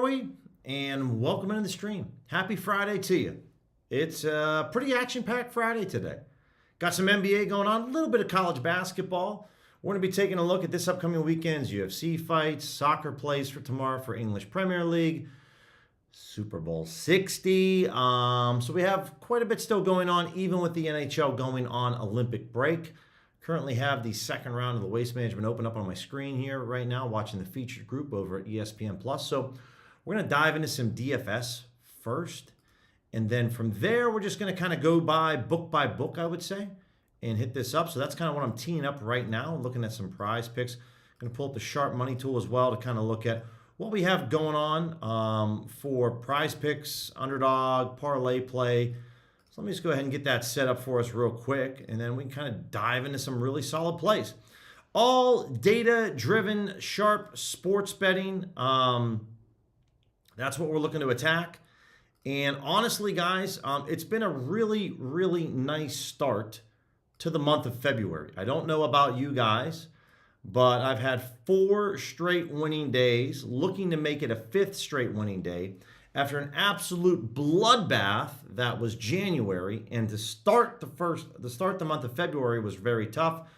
we? And welcome into the stream. Happy Friday to you. It's a pretty action-packed Friday today. Got some NBA going on, a little bit of college basketball. We're going to be taking a look at this upcoming weekend's UFC fights, soccer plays for tomorrow for English Premier League, Super Bowl 60. So we have quite a bit still going on, even with the NHL going on Olympic break. Currently have the second round of the Waste Management Open up on my screen here right now, watching the featured group over at ESPN+. So we're going to dive into some DFS first. And then from there, we're just going to kind of go by book, I would say, and hit this up. So that's kind of what I'm teeing up right now, looking at some prize picks. I'm going to pull up the Sharp Money tool as well to kind of look at what we have going on for prize picks, underdog, parlay play. So let me just go ahead and get that set up for us real quick, and then we can kind of dive into some really solid plays. All data-driven, sharp sports betting. That's what we're looking to attack. And honestly, guys, it's been a really, really nice start to the month of February. I don't know about you guys, but I've had 4 straight winning days, looking to make it a 5th straight winning day after an absolute bloodbath that was January. And to start the month of February was very tough,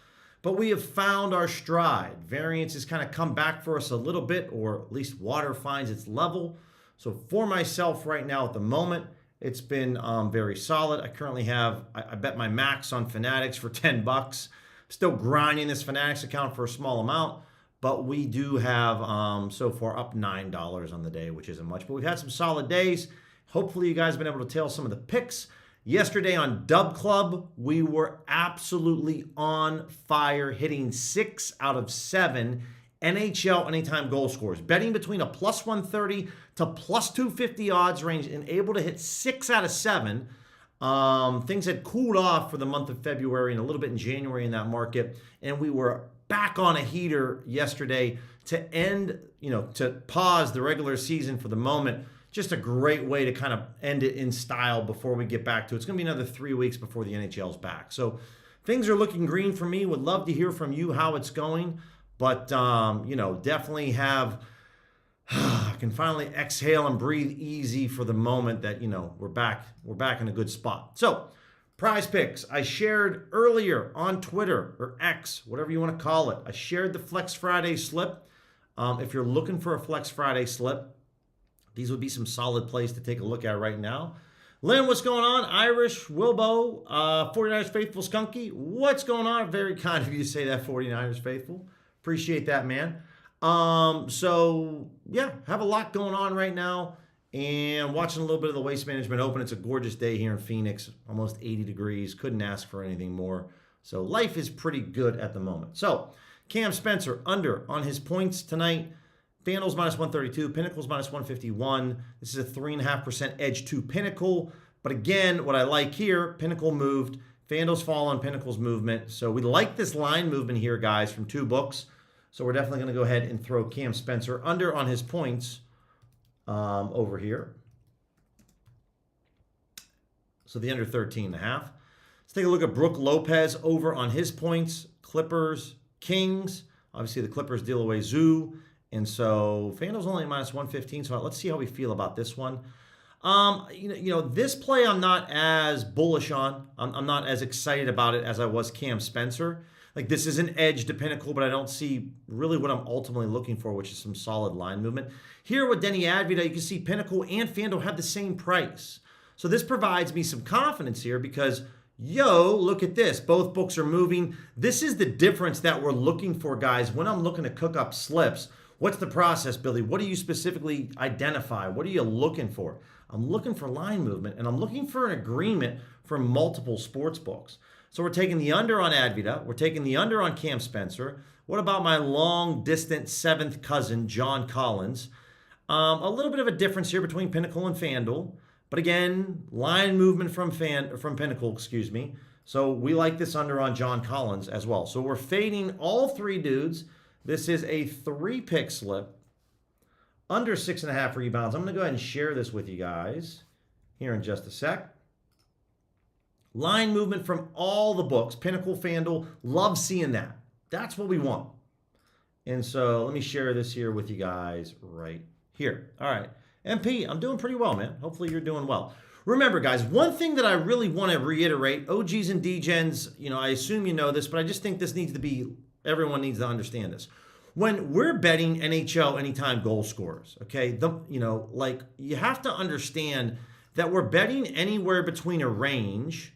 but we have found our stride. Variance has kind of come back for us a little bit, or at least water finds its level. So for myself right now at the moment, it's been very solid. I currently have, I bet my max on Fanatics for $10. Still grinding this Fanatics account for a small amount, but we do have so far up $9 on the day, which isn't much. But we've had some solid days. Hopefully you guys have been able to tail some of the picks. Yesterday on Dub Club, we were absolutely on fire, hitting 6 out of 7 NHL anytime goal scores, betting between a plus 130 to plus 250 odds range and able to hit 6 out of 7. Things had cooled off for the month of February and a little bit in January in that market, and we were back on a heater yesterday to end, to pause the regular season for the moment. Just a great way to kind of end it in style before we get back to it. It's going to be another 3 weeks before the NHL's back. So things are looking green for me. Would love to hear from you how it's going. But, definitely I can finally exhale and breathe easy for the moment that, we're back in a good spot. So, prize picks. I shared earlier on Twitter or X, whatever you want to call it. I shared the Flex Friday slip. If you're looking for a Flex Friday slip, these would be some solid plays to take a look at right now. Lynn, what's going on? Irish, Wilbo, 49ers Faithful, Skunky. What's going on? Very kind of you to say that, 49ers Faithful. Appreciate that, man. So yeah, have a lot going on right now and watching a little bit of the Waste Management Open. It's a gorgeous day here in Phoenix, almost 80 degrees. Couldn't ask for anything more. So life is pretty good at the moment. So Cam Spencer under on his points tonight. FanDuel's minus 132, Pinnacle's minus 151. This is a 3.5% edge to Pinnacle. But again, what I like here, Pinnacle moved. FanDuel's fall on Pinnacle's movement. So we like this line movement here, guys, from 2 books. So we're definitely going to go ahead and throw Cam Spencer under on his points over here. So the under 13.5. Let's take a look at Brook Lopez over on his points. Clippers, Kings. Obviously, the Clippers deal away Zoo. And so FanDuel's only minus 115. So let's see how we feel about this one. This play I'm not as bullish on. I'm not as excited about it as I was Cam Spencer. Like, this is an edge to Pinnacle, but I don't see really what I'm ultimately looking for, which is some solid line movement. Here with Denny Advita, you can see Pinnacle and FanDuel have the same price. So this provides me some confidence here because, look at this. Both books are moving. This is the difference that we're looking for, guys. When I'm looking to cook up slips, what's the process, Billy? What do you specifically identify? What are you looking for? I'm looking for line movement, and I'm looking for an agreement from multiple sports books. So we're taking the under on Advita. We're taking the under on Cam Spencer. What about my long-distant 7th cousin, John Collins? A little bit of a difference here between Pinnacle and FanDuel. But again, line movement from Pinnacle, So we like this under on John Collins as well. So we're fading all 3 dudes. This is a 3-pick slip. Under 6.5 rebounds. I'm going to go ahead and share this with you guys here in just a sec. Line movement from all the books. Pinnacle, FanDuel. Love seeing that. That's what we want. And so let me share this here with you guys right here. All right. MP, I'm doing pretty well, man. Hopefully you're doing well. Remember, guys, one thing that I really want to reiterate, OGs and DGens, I assume you know this, but I just think this needs to be, everyone needs to understand this. When we're betting NHL anytime goal scorers, okay, you have to understand that we're betting anywhere between a range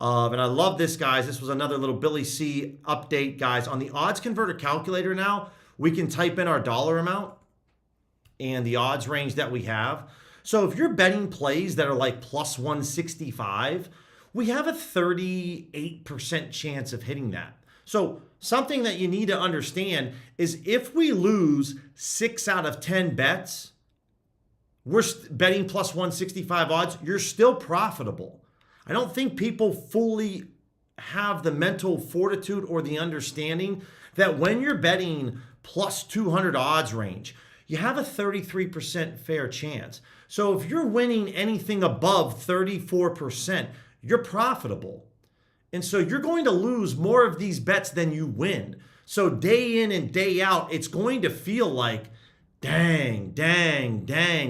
of, and I love this, guys. This was another little Billy C update, guys. On the odds converter calculator now, we can type in our dollar amount and the odds range that we have. So if you're betting plays that are like plus 165, we have a 38% chance of hitting that. So something that you need to understand is if we lose 6 out of 10 bets, we're betting plus 165 odds, you're still profitable. I don't think people fully have the mental fortitude or the understanding that when you're betting plus 200 odds range, you have a 33% fair chance. So if you're winning anything above 34%, you're profitable. And so you're going to lose more of these bets than you win. So day in and day out, it's going to feel like, dang,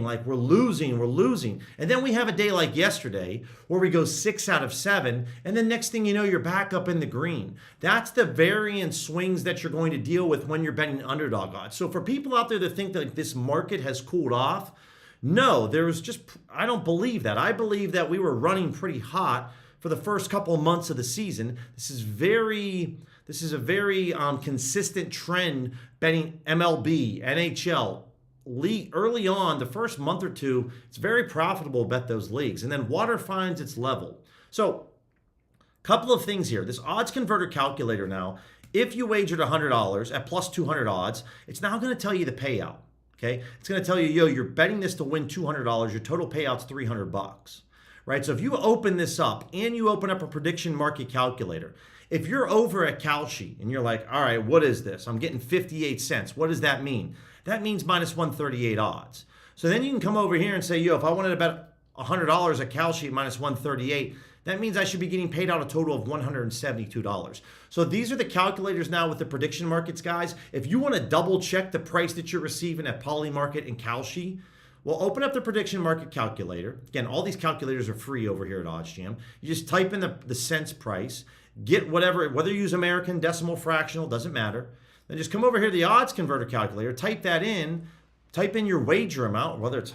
like we're losing. And then we have a day like yesterday where we go 6 out of 7, and then next thing you know, you're back up in the green. That's the variance swings that you're going to deal with when you're betting underdog odds. So for people out there that think that this market has cooled off, no, I don't believe that. I believe that we were running pretty hot for the first couple of months of the season. This is a very consistent trend betting MLB, NHL, league early on, the first month or two, it's very profitable to bet those leagues. And then water finds its level. So a couple of things here. This odds converter calculator now, if you wagered $100 at plus 200 odds, it's now going to tell you the payout. Okay, it's going to tell you, you're betting this to win $200. Your total payout's $300. Right? So if you open this up and you open up a prediction market calculator, if you're over at Kalshi and you're like, all right, what is this? I'm getting 58 cents. What does that mean? That means minus 138 odds. So then you can come over here and say, if I wanted to bet $100 at Kalshi at minus 138, that means I should be getting paid out a total of $172. So these are the calculators now with the prediction markets, guys. If you want to double check the price that you're receiving at Polymarket and Kalshi, well, open up the prediction market calculator. Again, all these calculators are free over here at OddsJam. You just type in the cents price, get whatever, whether you use American, decimal, fractional, doesn't matter. Then just come over here to the odds converter calculator, type that in, type in your wager amount, whether it's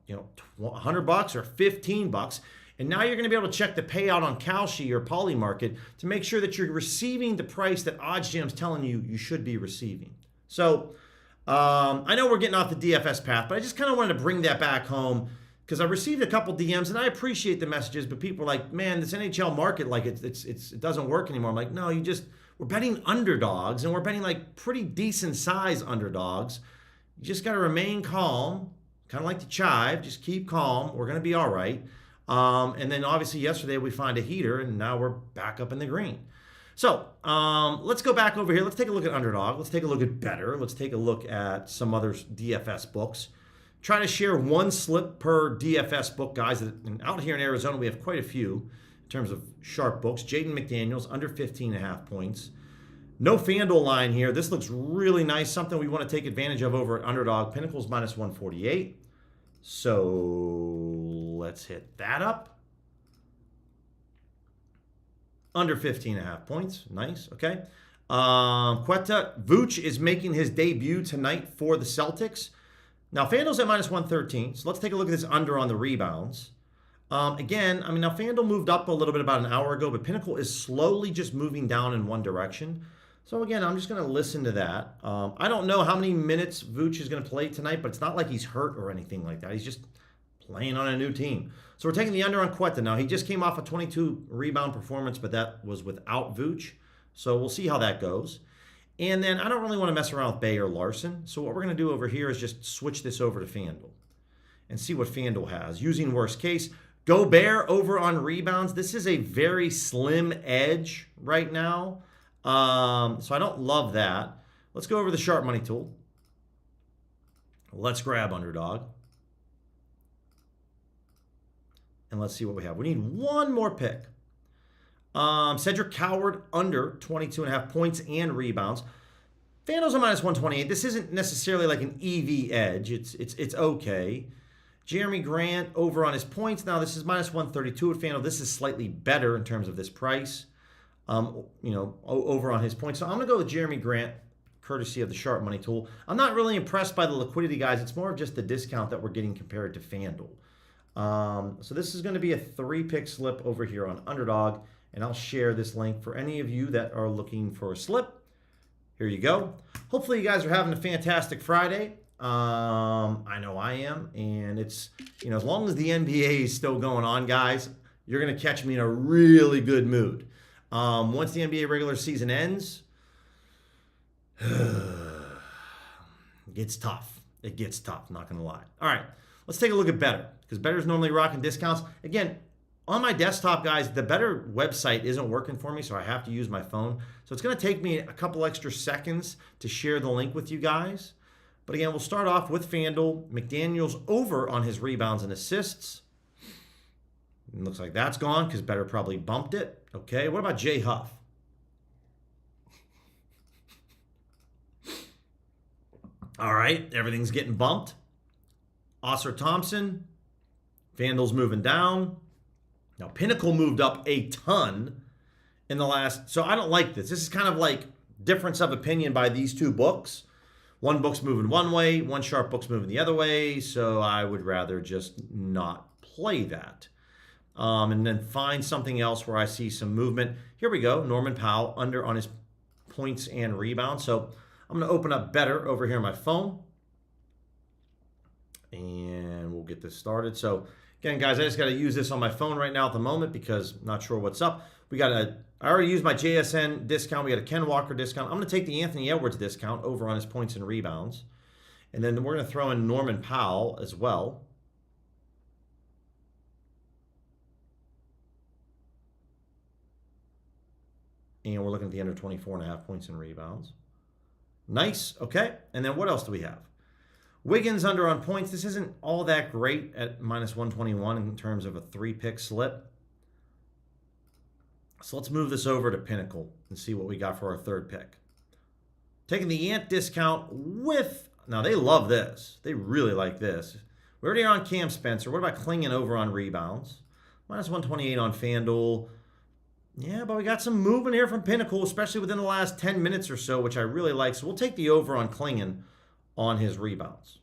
$100 or $15, and now you're going to be able to check the payout on Kalshi or Polymarket to make sure that you're receiving the price that OddsJam's telling you you should be receiving. So I know we're getting off the DFS path, but I just kind of wanted to bring that back home because I received a couple DMs and I appreciate the messages, but people are like, man, this NHL market, like it doesn't work anymore. I'm like, no, we're betting underdogs and we're betting like pretty decent size underdogs. You just got to remain calm, kind of like the chive, just keep calm. We're going to be all right. And then obviously yesterday we find a heater and now we're back up in the green. So let's go back over here. Let's take a look at underdog. Let's take a look at better. Let's take a look at some other DFS books. Try to share one slip per DFS book, guys. And out here in Arizona, we have quite a few in terms of sharp books. Jaden McDaniels, under 15.5 points. No FanDuel line here. This looks really nice. Something we want to take advantage of over at underdog. Pinnacles minus 148. So let's hit that up. Under 15.5 points. Nice. Okay. Quetta Vooch is making his debut tonight for the Celtics. Now, FanDuel's at minus 113. So let's take a look at this under on the rebounds. Again, now FanDuel moved up a little bit about an hour ago, but Pinnacle is slowly just moving down in one direction. So again, I'm just going to listen to that. I don't know how many minutes Vooch is going to play tonight, but it's not like he's hurt or anything like that. He's just playing on a new team. So we're taking the under on Quetta. Now, he just came off a 22 rebound performance, but that was without Vooch. So we'll see how that goes. And then I don't really want to mess around with Bay or Larson. So what we're going to do over here is just switch this over to FanDuel and see what FanDuel has. Using worst case, Gobert over on rebounds. This is a very slim edge right now. So I don't love that. Let's go over the sharp money tool. Let's grab underdog. And let's see what we have. We need one more pick. Cedric Coward under 22.5 points and rebounds. FanDuel's a minus 128. This isn't necessarily like an EV edge. It's okay. Jeremy Grant over on his points. Now, this is minus 132 at FanDuel. This is slightly better in terms of this price, over on his points. So I'm going to go with Jeremy Grant, courtesy of the Sharp Money tool. I'm not really impressed by the liquidity, guys. It's more of just the discount that we're getting compared to FanDuel. So this is going to be a 3-pick slip over here on Underdog, and I'll share this link for any of you that are looking for a slip. Here you go. Hopefully you guys are having a fantastic Friday. I know I am, and it's, as long as the NBA is still going on, guys, you're going to catch me in a really good mood. Once the NBA regular season ends, it gets tough. It gets tough, not going to lie. All right, let's take a look at Better, because Better's normally rocking discounts. Again, on my desktop, guys, the Better website isn't working for me, so I have to use my phone. So it's going to take me a couple extra seconds to share the link with you guys. But again, we'll start off with FanDuel. McDaniels over on his rebounds and assists. It looks like that's gone because Better probably bumped it. Okay, what about Jay Huff? All right, everything's getting bumped. Oscar Thompson. FanDuel's moving down. Now, Pinnacle moved up a ton in the last... So I don't like this. This is kind of like difference of opinion by these two books. One book's moving one way, one sharp book's moving the other way, so I would rather just not play that. And then find something else where I see some movement. Here we go, Norman Powell under on his points and rebounds. So I'm going to open up Better over here on my phone. And we'll get this started. So again, guys, I just got to use this on my phone right now at the moment because I'm not sure what's up. I already used my JSN discount. We got a Ken Walker discount. I'm going to take the Anthony Edwards discount over on his points and rebounds. And then we're going to throw in Norman Powell as well. And we're looking at the under 24.5 points and rebounds. Nice. Okay. And then what else do we have? Wiggins under on points. This isn't all that great at minus 121 in terms of a 3-pick slip. So let's move this over to Pinnacle and see what we got for our 3rd pick. Taking the Ant discount with... Now, they love this. They really like this. We're already on Cam Spencer. What about Klingon over on rebounds? Minus 128 on FanDuel. Yeah, but we got some movement here from Pinnacle, especially within the last 10 minutes or so, which I really like. So we'll take the over on Klingon on his rebounds.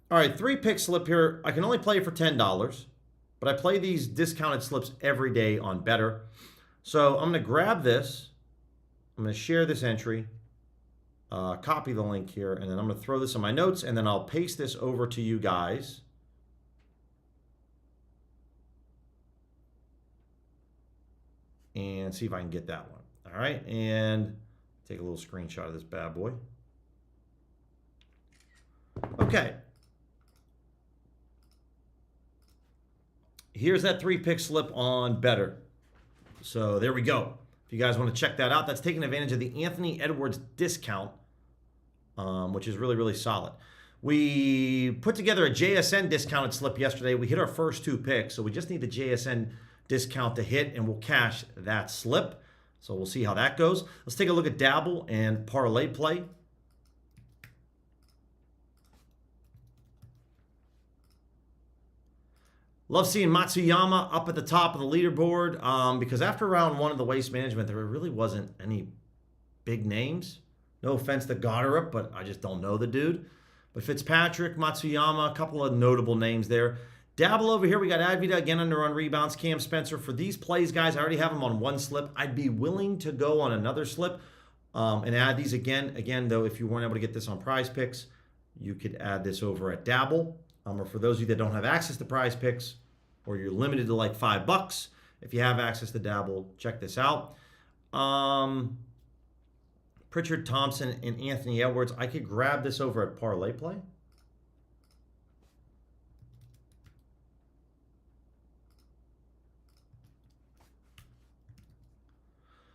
All right, 3-pick slip here. I can only play for $10. But I play these discounted slips every day on Better. So I'm going to grab this. I'm going to share this entry, copy the link here, and then I'm going to throw this in my notes, and then I'll paste this over to you guys. And see if I can get that one. All right, and take a little screenshot of this bad boy. Okay. Here's that 3-pick slip on Better. So there we go. If you guys want to check that out, that's taking advantage of the Anthony Edwards discount, which is really, really solid. We put together a JSN discounted slip yesterday. We hit our first 2 picks, so we just need the JSN discount to hit, and we'll cash that slip. So we'll see how that goes. Let's take a look at Dabble and Parlay Play. Love seeing Matsuyama up at the top of the leaderboard because after round 1 of the Waste Management, there really wasn't any big names. No offense to Goddard, but I just don't know the dude. But Fitzpatrick, Matsuyama, a couple of notable names there. Dabble over here, we got Advita again under on rebounds. Cam Spencer. For these plays, guys, I already have them on 1 slip. I'd be willing to go on another slip and add these again. Again, though, if you weren't able to get this on PrizePicks, you could add this over at Dabble. Or for those of you that don't have access to PrizePicks, or you're limited to like $5, if you have access to Dabble, check this out. Pritchard Thompson and Anthony Edwards. I could grab this over at Parlay Play.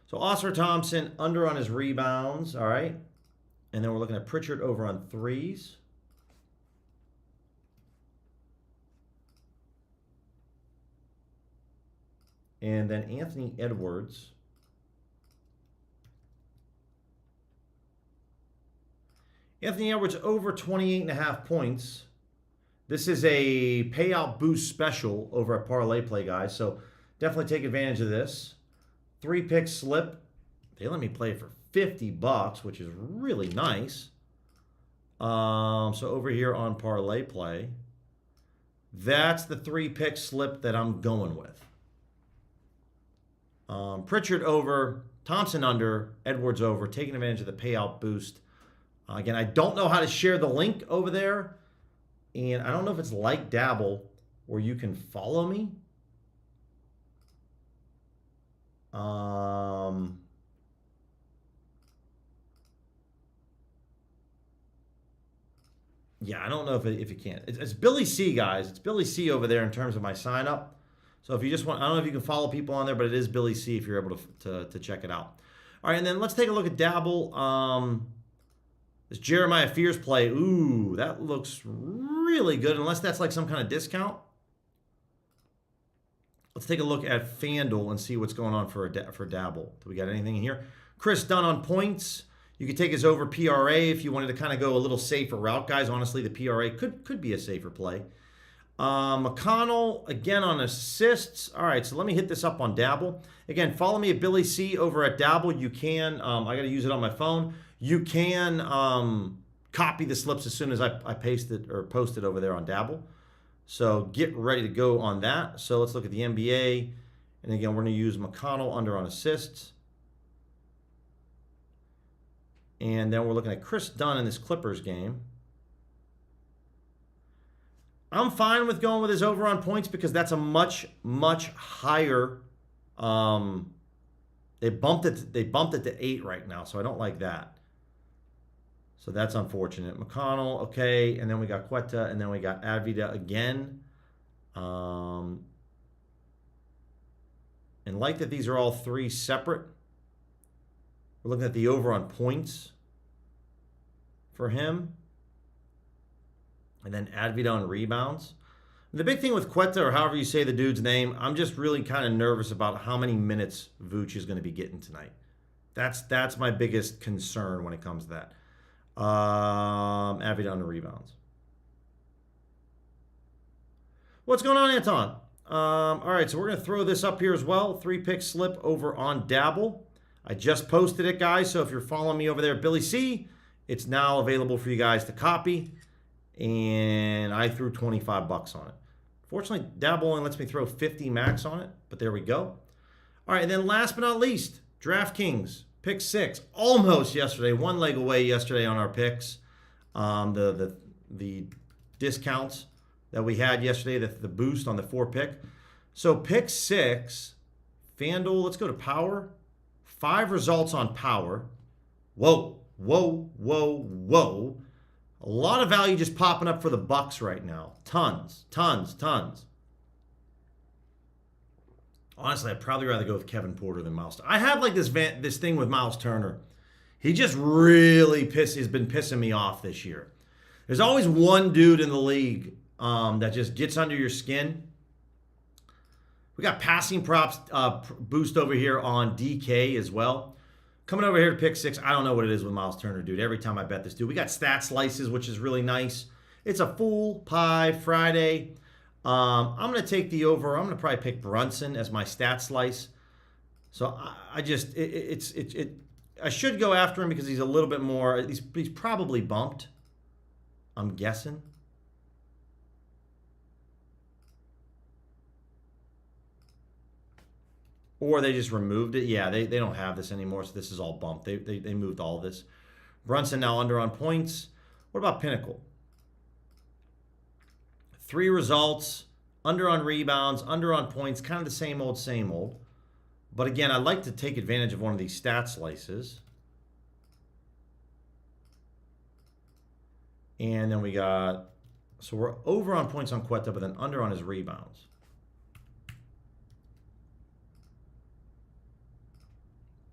So Oscar Thompson under on his rebounds, all right. And then we're looking at Pritchard over on 3s. And then Anthony Edwards Anthony Edwards over 28.5 points. This is a payout boost special over at Parlay Play, guys. So definitely take advantage of this. 3-pick slip. They let me play it for $50, which is really nice. So over here on Parlay Play, that's the 3-pick slip that I'm going with. Pritchard over, Thompson under, Edwards over, taking advantage of the payout boost. Again, I don't know how to share the link over there, and I don't know if it's like Dabble where you can follow me. Yeah, I don't know if you can. It's Billy C, guys. It's Billy C over there in terms of my sign up. So if you just want, I don't know if you can follow people on there, but it is Billy C if you're able to check it out. All right, and then let's take a look at Dabble. This Jeremiah Fears play. Ooh, that looks really good, unless that's like some kind of discount. Let's take a look at FanDuel and see what's going on for Dabble. Do we got anything in here? Chris Dunn on points. You could take his over PRA if you wanted to kind of go a little safer route, guys. Honestly, the PRA could be a safer play. McConnell, again, on assists. All right, so let me hit this up on Dabble. Again, follow me at Billy C over at Dabble. You can, I got to use it on my phone. You can copy the slips as soon as I paste it or post it over there on Dabble. So get ready to go on that. So let's look at the NBA. And again, we're going to use McConnell under on assists. And then we're looking at Chris Dunn in this Clippers game. I'm fine with going with his over on points because that's a much, much higher. They bumped it to 8 right now, so I don't like that. So that's unfortunate. McConnell, okay, and then we got Quetta, and then we got Advita again. And like that these are all 3 separate. We're looking at the over on points for him. And then Advita on rebounds. The big thing with Quetta, or however you say the dude's name, I'm just really kind of nervous about how many minutes Vooch is going to be getting tonight. That's my biggest concern when it comes to that. Advita on the rebounds. What's going on, Anton? All right, so we're going to throw this up here as well. 3-pick slip over on Dabble. I just posted it, guys, so if you're following me over there at Billy C, it's now available for you guys to copy. And I threw $25 on it. Fortunately, Dabble only lets me throw 50 max on it, but there we go. All right, and then last but not least, DraftKings, pick 6. Almost yesterday, one leg away yesterday on our picks. The discounts that we had yesterday, the boost on the 4-pick. So pick 6, FanDuel, let's go to Power. 5 results on Power. Whoa, whoa, whoa, whoa. A lot of value just popping up for the Bucks right now. Tons. Honestly, I'd probably rather go with Kevin Porter than Miles Turner. I have like this thing with Miles Turner. He just really has been pissing me off this year. There's always one dude in the league that just gets under your skin. We got passing props boost over here on DK as well. Coming over here to pick 6, I don't know what it is with Miles Turner, dude. Every time I bet this dude. We got stat slices, which is really nice. It's a full pie Friday. I'm going to take the over. I'm going to probably pick Brunson as my stat slice. So I should go after him because he's a little bit more. He's probably bumped, I'm guessing. Or they just removed it. Yeah, they don't have this anymore, so this is all bumped. They moved all this. Brunson now under on points. What about Pinnacle? 3 results, under on rebounds, under on points, kind of the same old, same old. But again, I'd like to take advantage of one of these stat slices. And then we got, so we're over on points on Quetta, but then under on his rebounds.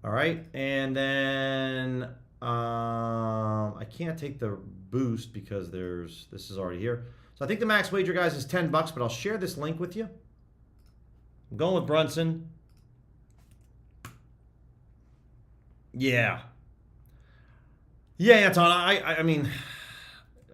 All right, and then I can't take the boost because this is already here. So I think the max wager, guys, is $10, but I'll share this link with you. I'm going with Brunson. Yeah. Yeah, Anton, I mean,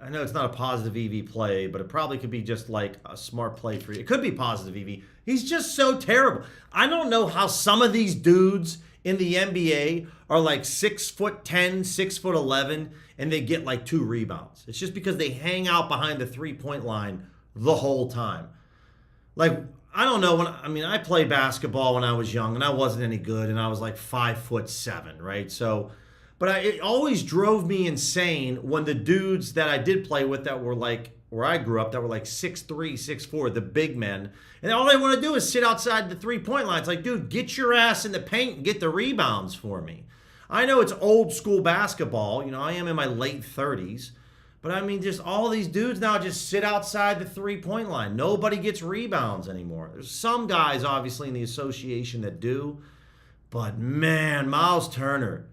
I know it's not a positive EV play, but it probably could be just like a smart play for you. It could be positive EV. He's just so terrible. I don't know how some of these dudes in the NBA are like 6'10", 6'11", and they get like 2 rebounds. It's just because they hang out behind the 3-point line the whole time. Like, I don't know I played basketball when I was young and I wasn't any good and I was like 5'7", right? So, but it always drove me insane when the dudes that I did play with that were like, where I grew up, that were like 6'3", 6'4", the big men. And all they want to do is sit outside the 3-point line. It's like, dude, get your ass in the paint and get the rebounds for me. I know it's old school basketball. You know, I am in my late 30s. But I mean, just all these dudes now just sit outside the 3-point line. Nobody gets rebounds anymore. There's some guys, obviously, in the association that do. But man, Miles Turner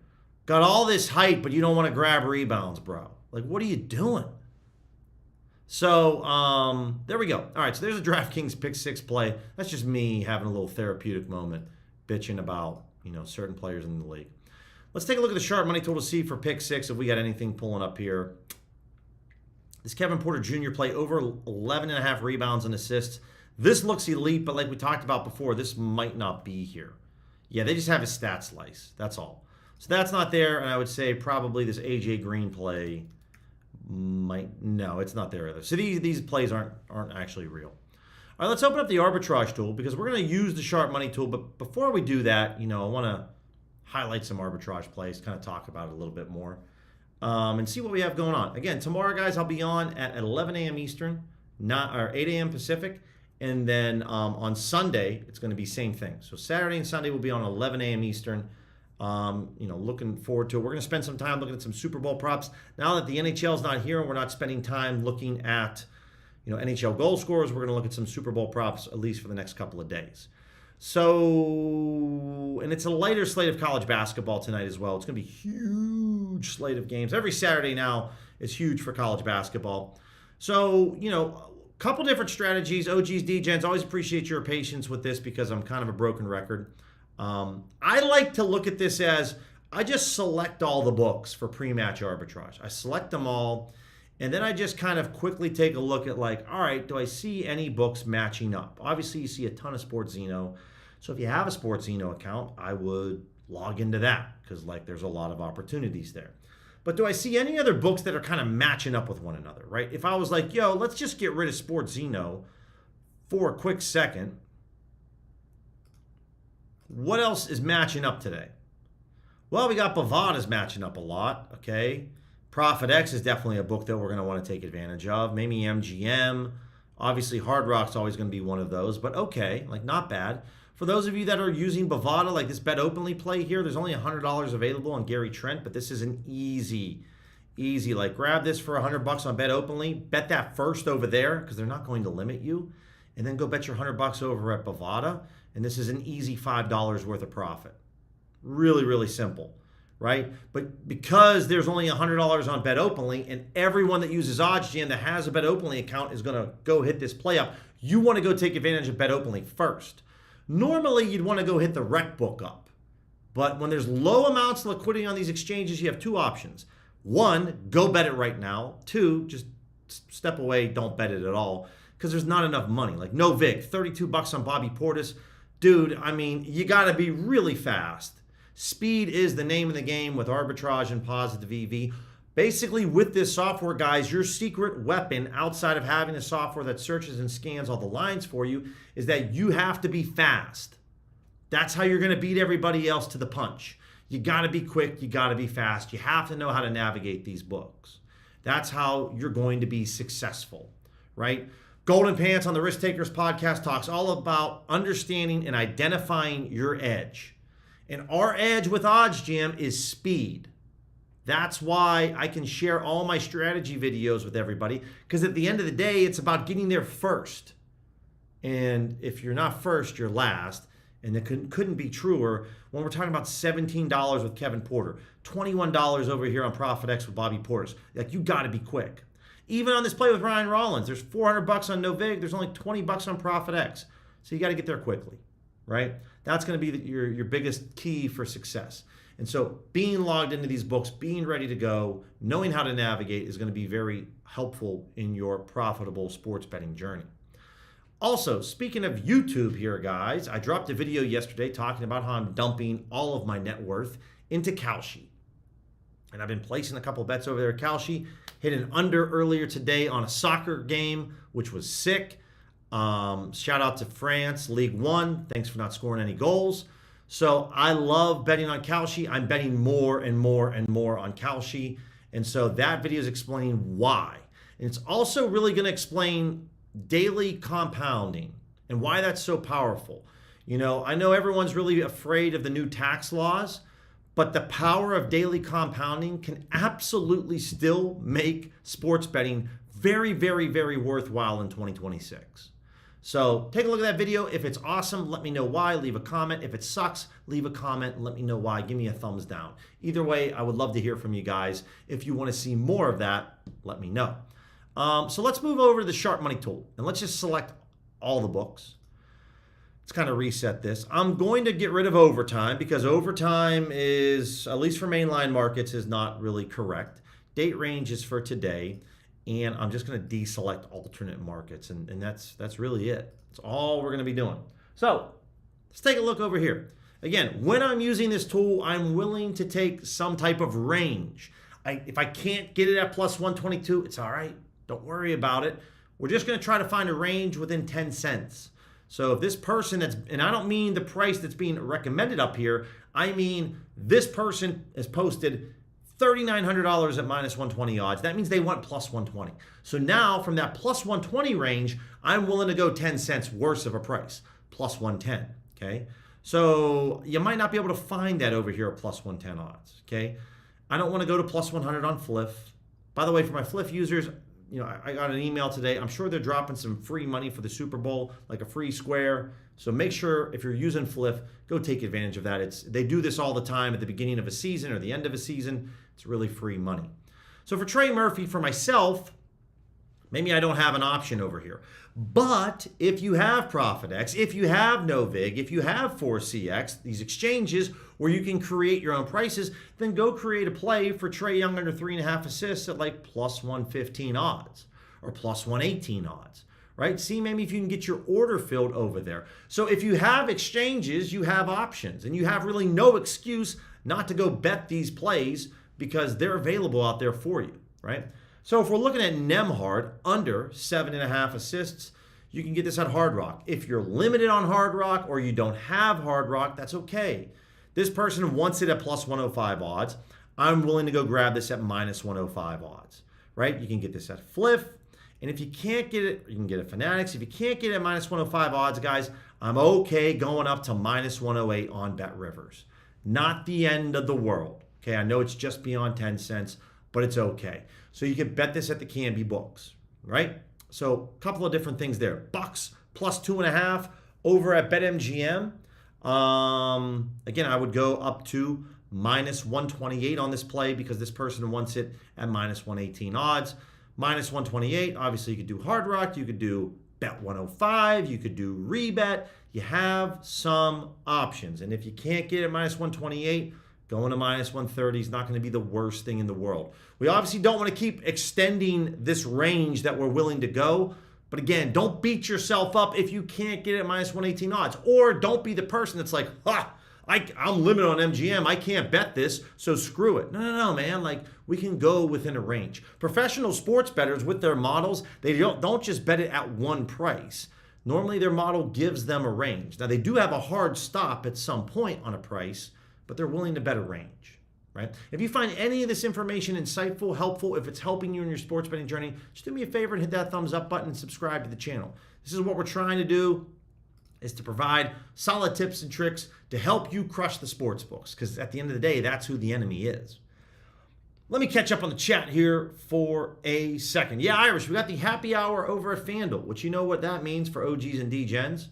got all this height, but you don't want to grab rebounds, bro. Like, what are you doing? So, there we go. All right, so there's a DraftKings Pick 6 play. That's just me having a little therapeutic moment, bitching about, certain players in the league. Let's take a look at the sharp money total to see for Pick 6 if we got anything pulling up here. This Kevin Porter Jr. play over 11.5 rebounds and assists. This looks elite, but like we talked about before, this might not be here. Yeah, they just have his stat slice. That's all. So that's not there, and I would say probably this A.J. Green play no, it's not there either. So these plays aren't actually real. All right, let's open up the arbitrage tool because we're going to use the sharp money tool. But before we do that, I want to highlight some arbitrage plays, kind of talk about it a little bit more. And see what we have going on. Again, tomorrow, guys, I'll be on at 11 a.m. Eastern, 8 a.m. Pacific. And then on Sunday, it's going to be same thing. So Saturday and Sunday will be on 11 a.m. Eastern. Looking forward to it. We're going to spend some time looking at some Super Bowl props. Now that the NHL is not here and we're not spending time looking at, NHL goal scorers, we're going to look at some Super Bowl props at least for the next couple of days. So, and it's a lighter slate of college basketball tonight as well. It's going to be a huge slate of games. Every Saturday now is huge for college basketball. So, a couple different strategies. OGs, DGens, always appreciate your patience with this because I'm kind of a broken record. I like to look at this as I just select all the books for pre-match arbitrage. I select them all, and then I just kind of quickly take a look at like, all right, do I see any books matching up? Obviously, you see a ton of SportsZeno. So if you have a SportsZeno account, I would log into that because there's a lot of opportunities there. But do I see any other books that are kind of matching up with one another, right? If I was like, yo, let's just get rid of SportsZeno for a quick second, what else is matching up today? Well, we got Bovada's matching up a lot, okay? ProfitX is definitely a book that we're going to want to take advantage of. Maybe MGM. Obviously, Hard Rock's always going to be one of those, but okay, not bad. For those of you that are using Bovada, like this bet openly play here, there's only $100 available on Gary Trent, but this is an easy, grab this for $100 on bet openly, bet that first over there because they're not going to limit you, and then go bet your $100 over at Bovada, and this is an easy $5 worth of profit. Really, really simple, right? But because there's only $100 on bet openly, and everyone that uses OddsJam that has a bet openly account is going to go hit this play up, you want to go take advantage of bet openly first. Normally, you'd want to go hit the rec book up. But when there's low amounts of liquidity on these exchanges, you have 2 options. 1, go bet it right now. 2, just step away, don't bet it at all because there's not enough money. Like no vig, $32 on Bobby Portis. Dude, you got to be really fast. Speed is the name of the game with arbitrage and positive EV. Basically, with this software, guys, your secret weapon outside of having a software that searches and scans all the lines for you is that you have to be fast. That's how you're going to beat everybody else to the punch. You got to be quick. You got to be fast. You have to know how to navigate these books. That's how you're going to be successful, right? Golden Pants on the Risk Takers podcast talks all about understanding and identifying your edge. And our edge with OddsJam is speed. That's why I can share all my strategy videos with everybody, because at the end of the day, it's about getting there first. And if you're not first, you're last. And it couldn't be truer when we're talking about $17 with Kevin Porter, $21 over here on ProfitX with Bobby Portis. You got to be quick. Even on this play with Ryan Rollins, there's $400 on no vig. There's only $20 on ProfitX. So you got to get there quickly, right? That's going to be your biggest key for success. And so being logged into these books, being ready to go, knowing how to navigate is going to be very helpful in your profitable sports betting journey. Also, speaking of YouTube here, guys, I dropped a video yesterday talking about how I'm dumping all of my net worth into Kalshi. And I've been placing a couple of bets over there at Kalshi. Hit an under earlier today on a soccer game, which was sick. Shout out to France, League One. Thanks for not scoring any goals. So I love betting on Kalshi. I'm betting more and more and more on Kalshi. And so that video is explaining why. And it's also really going to explain daily compounding and why that's so powerful. You know, I know everyone's really afraid of the new tax laws, but the power of daily compounding can absolutely still make sports betting very, very, very worthwhile in 2026. So take a look at that video. If it's awesome, let me know why. Leave a comment. If it sucks, leave a comment and let me know why. Give me a thumbs down. Either way, I would love to hear from you guys. If you want to see more of that, let me know. So let's move over to the Sharp Money tool and let's just select all the books. Let's kind of reset this. I'm going to get rid of overtime because overtime is, at least for mainline markets, is not really correct. Date range is for today. And I'm just going to deselect alternate markets. And that's really it. That's all we're going to be doing. So let's take a look over here. Again, when I'm using this tool, I'm willing to take some type of range. If I can't get it at plus 122, it's all right. Don't worry about it. We're just going to try to find a range within 10 cents. So if this person and I don't mean the price that's being recommended up here, I mean this person has posted $3,900 at minus 120 odds. That means they want plus 120. So now from that plus 120 range, I'm willing to go 10 cents worse of a price, plus 110, okay? So you might not be able to find that over here at plus 110 odds, okay? I don't want to go to plus 100 on Fliff. By the way, for my Fliff users, you know, I got an email today. I'm sure they're dropping some free money for the Super Bowl, like a free square. So make sure if you're using Fliff, go take advantage of that. They do this all the time at the beginning of a season or the end of a season. It's really free money. So for Trey Murphy, for myself, maybe I don't have an option over here. But if you have ProfitX, if you have NoVig, if you have 4CX, these exchanges where you can create your own prices, then go create a play for Trae Young under 3.5 assists at like plus 115 odds or plus 118 odds, right? See, maybe if you can get your order filled over there. So if you have exchanges, you have options and you have really no excuse not to go bet these plays because they're available out there for you, right? So if we're looking at Nemhard under 7.5 assists, you can get this at Hard Rock. If you're limited on Hard Rock or you don't have Hard Rock, that's okay. This person wants it at plus 105 odds. I'm willing to go grab this at minus 105 odds, right? You can get this at Fliff. And if you can't get it, you can get it at Fanatics. If you can't get it at minus 105 odds, guys, I'm okay going up to minus 108 on Bet Rivers. Not the end of the world. Okay, I know it's just beyond 10 cents, but it's okay. So you can bet this at the Canby books, right? So a couple of different things there. Bucks plus 2.5 over at BetMGM. Again, I would go up to minus 128 on this play because this person wants it at minus 118 odds. Minus 128, obviously you could do Hard Rock, you could do Bet 105, you could do Rebet. You have some options. And if you can't get it at minus 128, going to minus 130 is not going to be the worst thing in the world. We obviously don't want to keep extending this range that we're willing to go. But again, don't beat yourself up if you can't get it at minus 118 odds. Or don't be the person that's like, I'm limited on MGM. I can't bet this, so screw it. No, man. Like, we can go within a range. Professional sports bettors with their models, they don't just bet it at one price. Normally, their model gives them a range. Now, they do have a hard stop at some point on a price, but they're willing to bet a range, right? If you find any of this information insightful, helpful, if it's helping you in your sports betting journey, just do me a favor and hit that thumbs up button and subscribe to the channel. This is what we're trying to do, is to provide solid tips and tricks to help you crush the sports books, because at the end of the day, that's who the enemy is. Let me catch up on the chat here for a second. Yeah, Irish, we got the happy hour over at FanDuel, which you know what that means for OGs and DGens.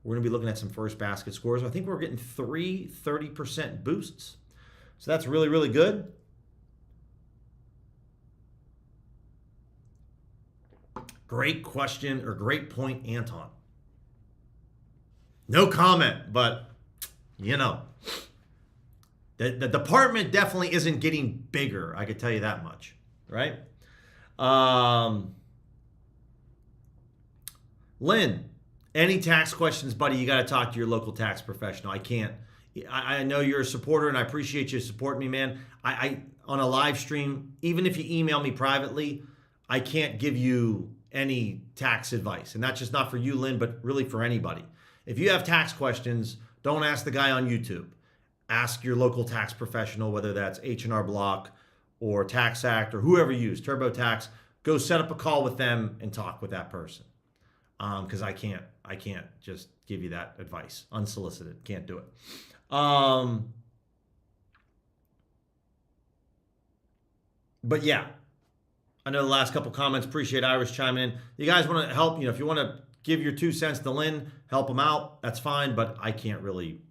We're going to be looking at some first basket scores. I think we're getting 3 30% boosts. So that's really, really good. Great question or great point, Anton. No comment, but you know, The department definitely isn't getting bigger. I could tell you that much, right? Lynn, any tax questions, buddy? You got to talk to your local tax professional. I can't. I know you're a supporter, and I appreciate you supporting me, man. I on a live stream, even if you email me privately, I can't give you any tax advice. And that's just not for you, Lynn, but really for anybody. If you have tax questions, don't ask the guy on YouTube. Ask your local tax professional, whether that's H&R Block or Tax Act or whoever you use, TurboTax. Go set up a call with them and talk with that person. Because I can't just give you that advice unsolicited. Can't do it. But yeah, I know the last couple comments. Appreciate Irish chiming in. You guys want to help? If you want to give your 2 cents to Lynn, help him out. That's fine. But I can't really.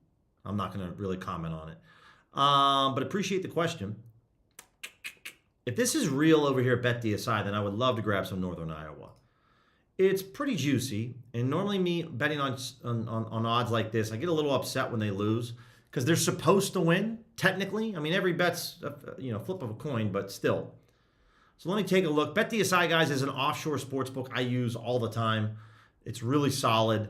I'm not going to really comment on it. But appreciate the question. If this is real over here at BetDSI, then I would love to grab some Northern Iowa. It's pretty juicy, and normally me betting on odds like this, I get a little upset when they lose because they're supposed to win, technically. I mean, every bet's flip of a coin, but still. So let me take a look. BetDSI, guys, is an offshore sports book I use all the time. It's really solid.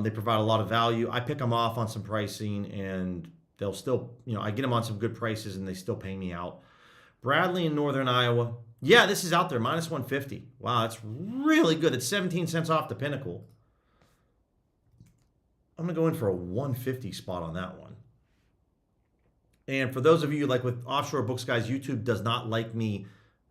They provide a lot of value. I pick them off on some pricing, and they'll still, I get them on some good prices, and they still pay me out. Bradley in Northern Iowa. Yeah, this is out there, minus 150. Wow, that's really good. It's 17 cents off the Pinnacle. I'm going to go in for a 150 spot on that one. And for those of you, like with offshore books, guys, YouTube does not like me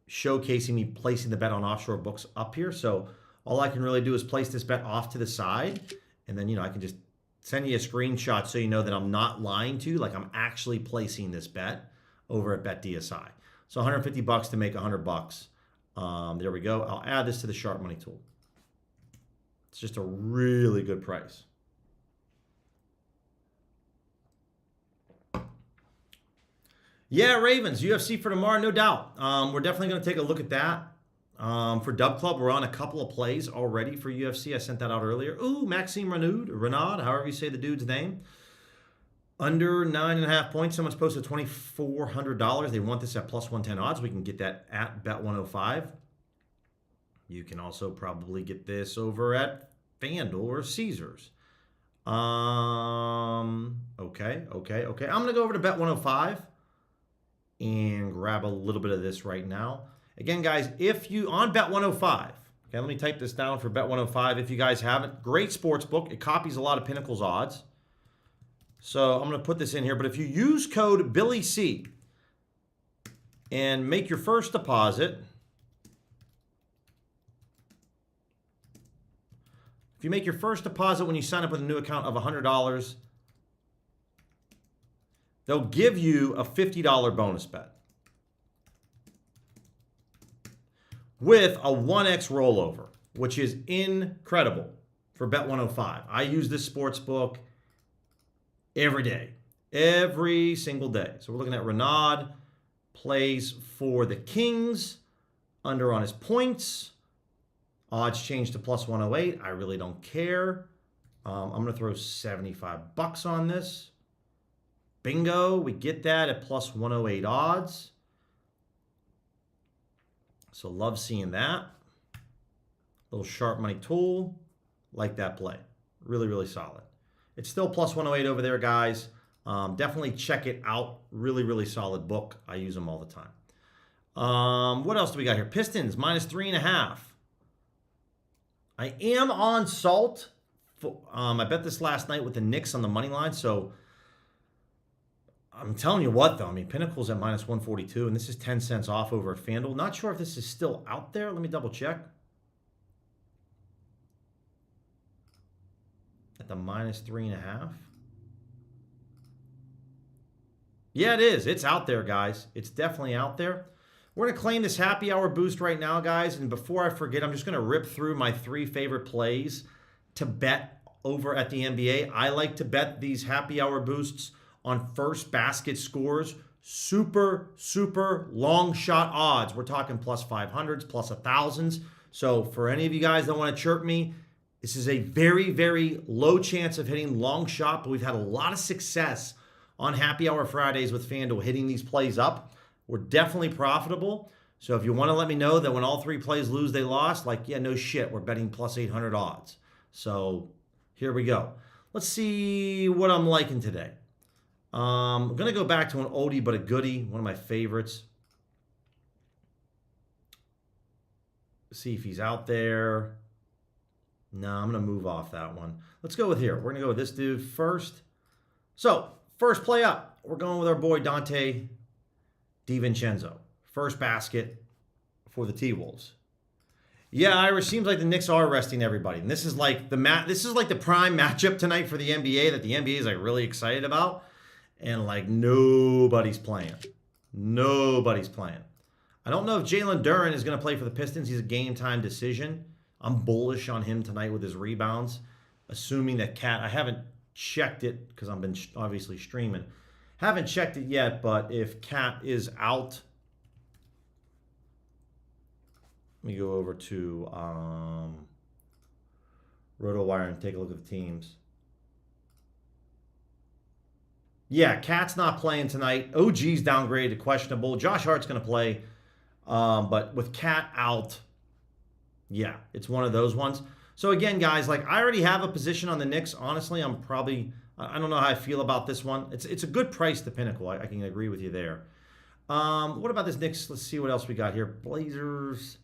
showcasing me placing the bet on offshore books up here. So all I can really do is place this bet off to the side. And then, I can just send you a screenshot so you know that I'm not lying to you. Like I'm actually placing this bet over at BetDSI. So $150 to make $100. There we go. I'll add this to the Sharp Money tool. It's just a really good price. Yeah, Ravens, UFC for tomorrow, no doubt. We're definitely going to take a look at that. For Dub Club, we're on a couple of plays already for UFC. I sent that out earlier. Ooh, Maxime Renaud, however you say the dude's name. Under 9.5 points. Someone's posted $2,400. They want this at plus 110 odds. We can get that at Bet105. You can also probably get this over at FanDuel or Caesars. Okay. I'm going to go over to Bet105 and grab a little bit of this right now. Again, guys, if you on Bet105, okay, let me type this down for Bet105. If you guys haven't, great sports book. It copies a lot of Pinnacle's odds. So I'm going to put this in here. But if you use code BILLYC and make your first deposit, if you make your first deposit when you sign up with a new account of $100, they'll give you a $50 bonus bet with a 1x rollover, which is incredible for Bet105. I use this sports book every day, every single day. So we're looking at Renaud plays for the Kings, under on his points. Odds change to plus 108. I really don't care. I'm going to throw $75 on this. Bingo, we get that at plus 108 odds. So love seeing that. Little Sharp Money tool. Like that play. Really, really solid. It's still plus 108 over there, guys. Definitely check it out. Really, really solid book. I use them all the time. What else do we got here? Pistons, minus 3.5. I am on salt. I bet this last night with the Knicks on the money line. So I'm telling you what, though. I mean, Pinnacle's at minus 142, and this is 10 cents off over at FanDuel. Not sure if this is still out there. Let me double check. At the minus 3.5. Yeah, it is. It's out there, guys. It's definitely out there. We're going to claim this happy hour boost right now, guys. And before I forget, I'm just going to rip through my 3 favorite plays to bet over at the NBA. I like to bet these happy hour boosts on first basket scores. Super, super long shot odds. We're talking plus 500s, plus 1,000s. So for any of you guys that want to chirp me, this is a very, very low chance of hitting long shot, but we've had a lot of success on Happy Hour Fridays with FanDuel, hitting these plays up. We're definitely profitable. So if you want to let me know that when all 3 plays lose, they lost, like, yeah, no shit, we're betting plus 800 odds. So here we go. Let's see what I'm liking today. I'm going to go back to an oldie but a goodie, one of my favorites. See if he's out there. No, I'm going to move off that one. Let's go with here. We're going to go with this dude first. So, first play up, we're going with our boy Dante DiVincenzo. First basket for the T-Wolves. Yeah, Irish, seems like the Knicks are resting everybody. And this is like the prime matchup tonight for the NBA that the NBA is like really excited about. And like nobody's playing. Nobody's playing. I don't know if Jalen Duren is going to play for the Pistons. He's a game time decision. I'm bullish on him tonight with his rebounds, assuming that Cat, I haven't checked it because I've been obviously streaming. Haven't checked it yet, but if Cat is out, let me go over to RotoWire and take a look at the teams. Yeah, Cat's not playing tonight. OG's downgraded to questionable. Josh Hart's going to play. But with Cat out, yeah, it's one of those ones. So again, guys, like I already have a position on the Knicks. Honestly, I don't know how I feel about this one. It's a good price to Pinnacle. I can agree with you there. What about this Knicks? Let's see what else we got here. Blazers.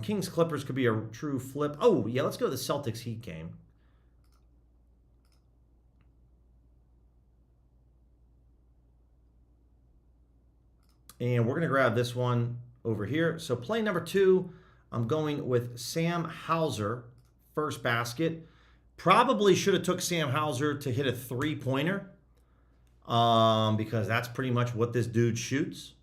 Kings Clippers could be a true flip. Oh, yeah, let's go to the Celtics Heat game. And we're going to grab this one over here. So play number 2, I'm going with Sam Hauser, first basket. Probably should have took Sam Hauser to hit a 3-pointer because that's pretty much what this dude shoots.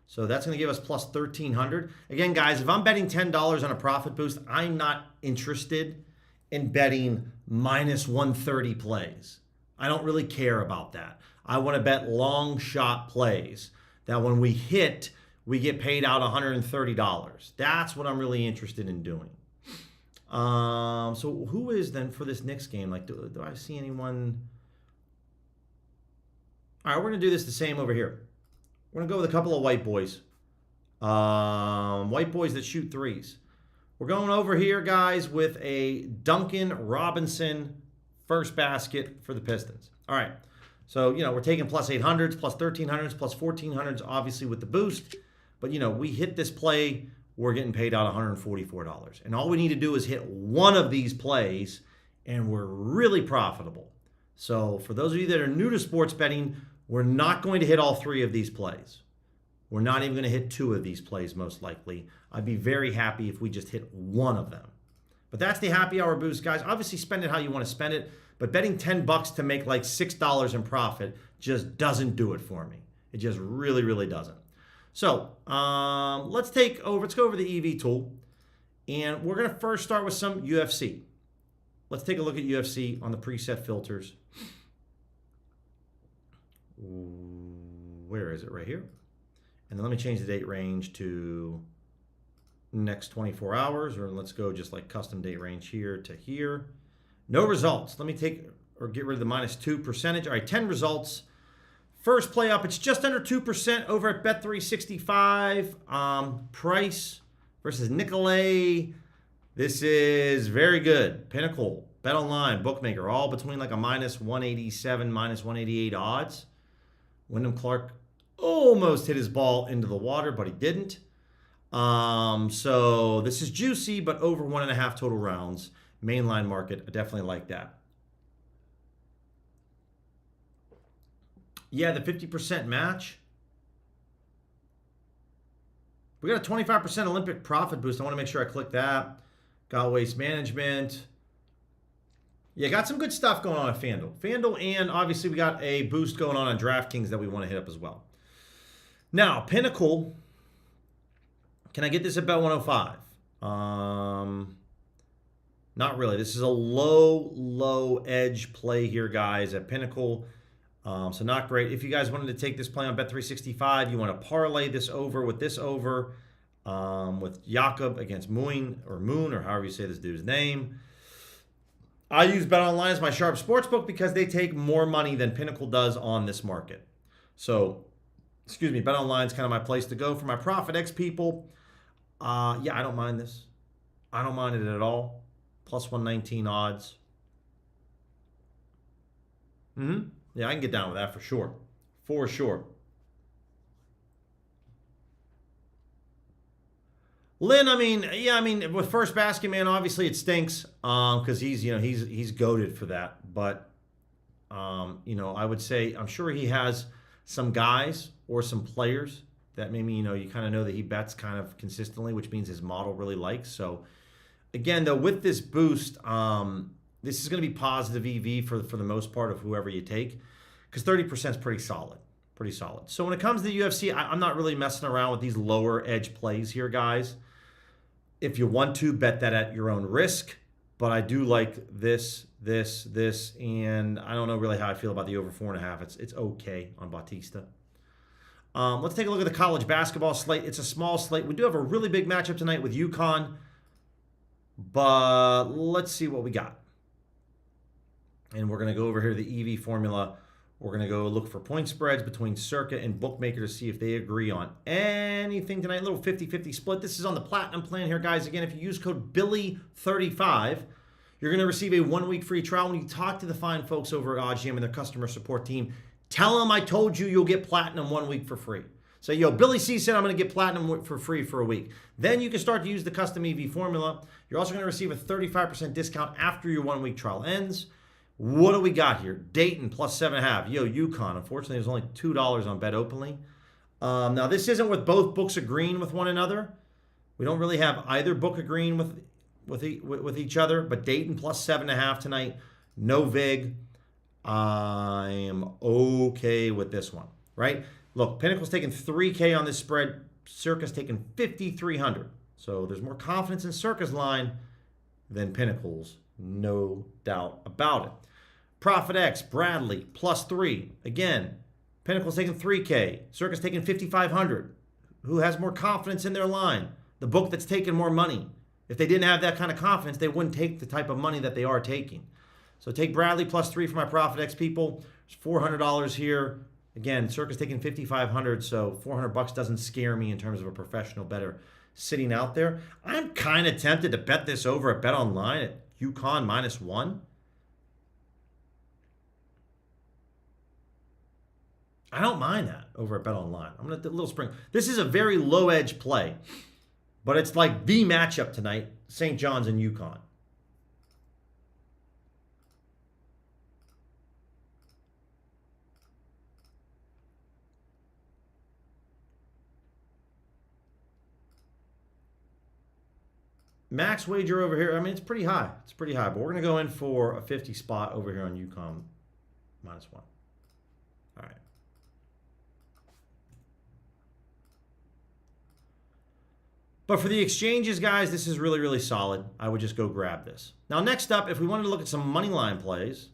So that's going to give us plus 1,300. Again, guys, if I'm betting $10 on a profit boost, I'm not interested in betting minus 130 plays. I don't really care about that. I want to bet long shot plays that when we hit, we get paid out $130. That's what I'm really interested in doing. So who is then for this Knicks game? Like, do I see anyone? All right, we're going to do this the same over here. We're going to go with a couple of white boys. White boys that shoot threes. We're going over here, guys, with a Duncan Robinson first basket for the Pistons. All right. So, we're taking plus 800s, plus 1,300s, plus 1,400s, obviously with the boost. But, we hit this play, we're getting paid out $144. And all we need to do is hit one of these plays, and we're really profitable. So for those of you that are new to sports betting, we're not going to hit all 3 of these plays. We're not even going to hit 2 of these plays, most likely. I'd be very happy if we just hit one of them. But that's the happy hour boost, guys. Obviously, spend it how you want to spend it. But betting $10 to make like $6 in profit just doesn't do it for me. It just really, really doesn't. So let's go over the EV tool. And we're going to first start with some UFC. Let's take a look at UFC on the preset filters. Where is it? Right here. And then let me change the date range to next 24 hours. Or let's go just like custom date range here to here. No results. Let me take or get rid of the -2 percentage. All right, 10 results. First play up, it's just under 2% over at Bet365. Price versus Nicolay. This is very good. Pinnacle, BetOnline, Bookmaker, all between like a -187, -188 odds. Wyndham Clark almost hit his ball into the water, but he didn't. So this is juicy, but over 1.5 total rounds. Mainline market, I definitely like that. Yeah, the 50% match. We got a 25% Olympic profit boost. I want to make sure I click that. Got waste management. Yeah, got some good stuff going on at FanDuel. FanDuel, and obviously we got a boost going on DraftKings that we want to hit up as well. Now, Pinnacle. Can I get this at Bet 105? Not really. This is a low edge play here, guys, at Pinnacle. So not great. If you guys wanted to take this play on Bet365, you want to parlay this over with this over with Jakob against Moon, or however you say this dude's name. I use BetOnline as my sharp sportsbook because they take more money than Pinnacle does on this market. So, excuse me, BetOnline is kind of my place to go for my ProfitX people. Yeah, I don't mind this. I don't mind it at all. Plus 119 odds. Yeah, I can get down with that for sure. For sure. Lynn, with First Basket Man, obviously it stinks because he's goated for that. But I would say I'm sure he has some guys or some players that maybe you kind of know that he bets kind of consistently, which means his model really likes. So again, though, with this boost, this is going to be positive EV for the most part of whoever you take, because 30% is pretty solid. Pretty solid. So when it comes to the UFC, I'm not really messing around with these lower edge plays here, guys. If you want to, bet that at your own risk. But I do like this, and I don't know really how I feel about the over 4.5. It's okay on Bautista. Let's take a look at the college basketball slate. It's a small slate. We do have a really big matchup tonight with UConn, but let's see what we got. And we're going to go over here to the EV formula. We're going to go look for point spreads between Circa and Bookmaker to see if they agree on anything tonight. A little 50-50 split. This is on the Platinum plan here, guys. Again, if you use code BILLY35, you're going to receive a 1-week free trial. When you talk to the fine folks over at OddsJam and their customer support team, tell them I told you you'll get Platinum 1 week for free. So, Billy C said I'm going to get Platinum for free for a week. Then you can start to use the custom EV formula. You're also going to receive a 35% discount after your 1-week trial ends. What do we got here? Dayton plus 7.5. UConn. Unfortunately, there's only $2 on Bet Openly. Now, this isn't with both books agreeing with one another. We don't really have either book agreeing with each other. But Dayton plus 7.5 tonight. No vig. I'm okay with this one, right? Look, Pinnacle's taking $3K on this spread. Circa's taking $5,300. So there's more confidence in Circa's line than Pinnacle's. No doubt about it. ProfitX, Bradley, plus 3. Again, Pinnacle's taking $3K. Circa's taking $5,500. Who has more confidence in their line? The book that's taking more money. If they didn't have that kind of confidence, they wouldn't take the type of money that they are taking. So take Bradley plus 3 for my ProfitX people. There's $400 here. Again, Circa's taking $5,500, so $400 doesn't scare me in terms of a professional bettor sitting out there. I'm kind of tempted to bet this over at BetOnline at UConn -1. I don't mind that over at BetOnline. I'm going to do a little spring. This is a very low edge play, but it's like the matchup tonight, St. John's and UConn. Max wager over here, it's pretty high. It's pretty high, but we're going to go in for a 50 spot over here on UConn -1. All right. But for the exchanges, guys, this is really, really solid. I would just go grab this. Now, next up, if we wanted to look at some money line plays,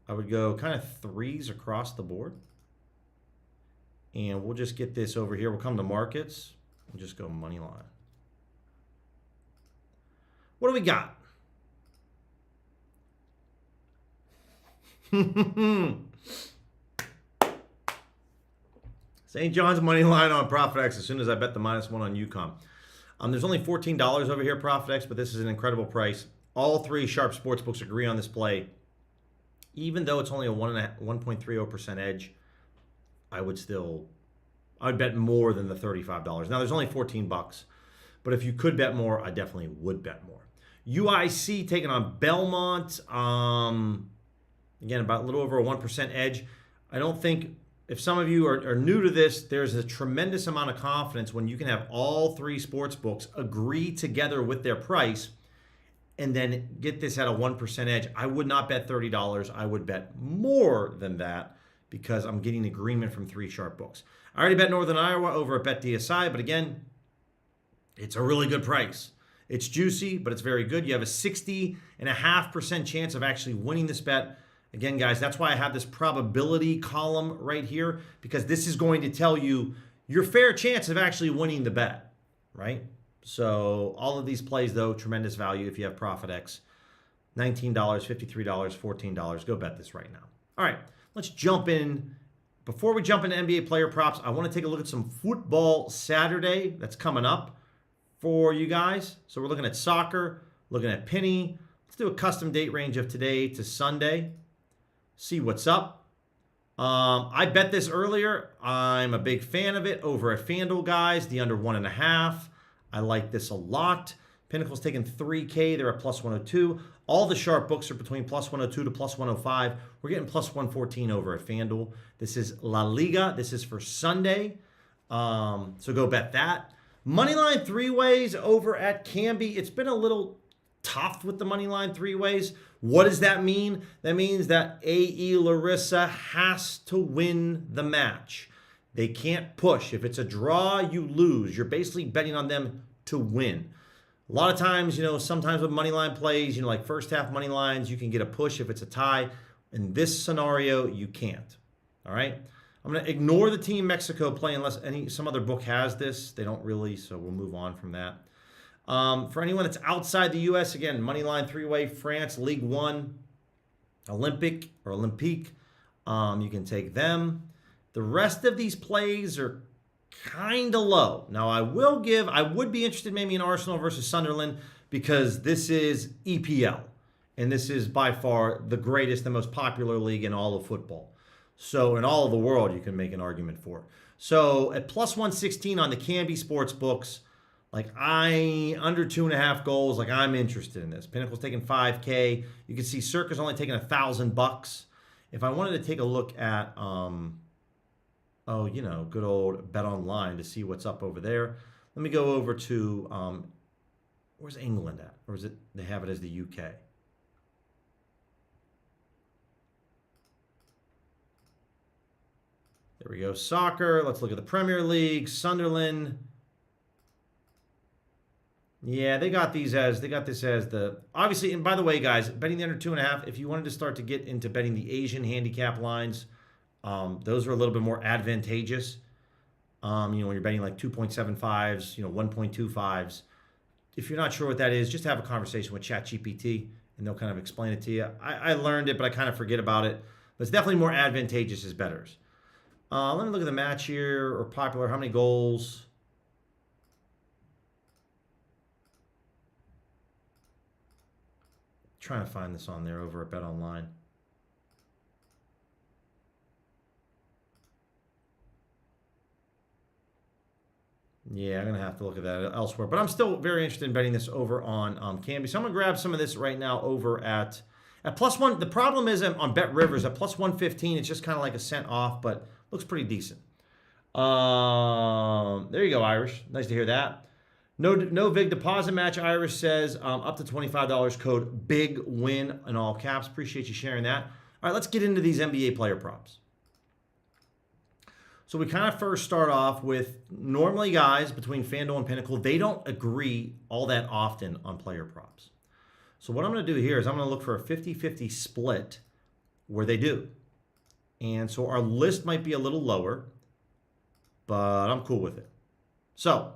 I would go kind of threes across the board. And we'll just get this over here. We'll come to markets and just go money line. What do we got? St. John's money line on ProfitX as soon as I bet the -1 on UConn. There's only $14 over here, ProfitX, but this is an incredible price. All three sharp sportsbooks agree on this play. Even though it's only a 1.30% edge, I would bet more than the $35. Now, there's only $14, but if you could bet more, I definitely would bet more. UIC taking on Belmont. Again, about a little over a 1% edge. I don't think, if some of you are new to this, there's a tremendous amount of confidence when you can have all three sports books agree together with their price and then get this at a 1% edge. I would not bet $30. I would bet more than that because I'm getting agreement from three sharp books. I already bet Northern Iowa over at BetDSI, but again, it's a really good price. It's juicy, but it's very good. You have a 60.5% chance of actually winning this bet. Again, guys, that's why I have this probability column right here, because this is going to tell you your fair chance of actually winning the bet, right? So all of these plays, though, tremendous value if you have ProfitX. $19, $53, $14. Go bet this right now. All right, let's jump in. Before we jump into NBA player props, I want to take a look at some football Saturday that's coming up for you guys. So we're looking at soccer, looking at penny. Let's do a custom date range of today to Sunday. See what's up. I bet this earlier. I'm a big fan of it over at FanDuel, guys. The under 1.5. I like this a lot. Pinnacle's taking 3K. They're at plus 102. All the sharp books are between plus 102 to plus 105. We're getting plus 114 over at FanDuel. This is La Liga. This is for Sunday. So go bet that. Moneyline three-ways over at Canby. It's been a little tough with the Moneyline three-ways. What does that mean? That means that A.E. Larissa has to win the match. They can't push. If it's a draw, you lose. You're basically betting on them to win. A lot of times, sometimes with money line plays, like first half money lines, you can get a push if it's a tie. In this scenario, you can't. All right? I'm going to ignore the Team Mexico play unless some other book has this. They don't really, so we'll move on from that. For anyone that's outside the U.S., again, money line three-way, France, League One, Olympique. You can take them. The rest of these plays are kind of low. Now, I would be interested maybe in Arsenal versus Sunderland because this is EPL. And this is by far the greatest, the most popular league in all of football. So in all of the world, you can make an argument for it. So at plus 116 on the Canby Sports books, under 2.5 goals, I'm interested in this. Pinnacle's taking 5K. You can see Circa's only taking $1,000. If I wanted to take a look at good old Bet Online to see what's up over there. Let me go over to, where's England at? Or is it, they have it as the UK? There we go. Soccer. Let's look at the Premier League. Sunderland. Yeah, they got this as the, obviously, and by the way, guys, betting the under 2.5, if you wanted to start to get into betting the Asian handicap lines, those are a little bit more advantageous. When you're betting like 2.75s, 1.25s. If you're not sure what that is, just have a conversation with ChatGPT and they'll kind of explain it to you. I learned it, but I kind of forget about it. But it's definitely more advantageous as bettors. Let me look at the match here, or popular. How many goals? Trying to find this on there over at Bet Online. Yeah, I'm going to have to look at that elsewhere. But I'm still very interested in betting this over on Canby. So I'm going to grab some of this right now over at plus one. The problem is on Bet Rivers at plus 115, it's just kind of like a cent off, but looks pretty decent. There you go, Irish. Nice to hear that. No big deposit match, Irish says. Up to $25, code BIG WIN in all caps. Appreciate you sharing that. All right, let's get into these NBA player props. So we kind of first start off with, normally, guys, between FanDuel and Pinnacle, they don't agree all that often on player props. So what I'm going to do here is I'm going to look for a 50-50 split where they do. And so our list might be a little lower, but I'm cool with it. So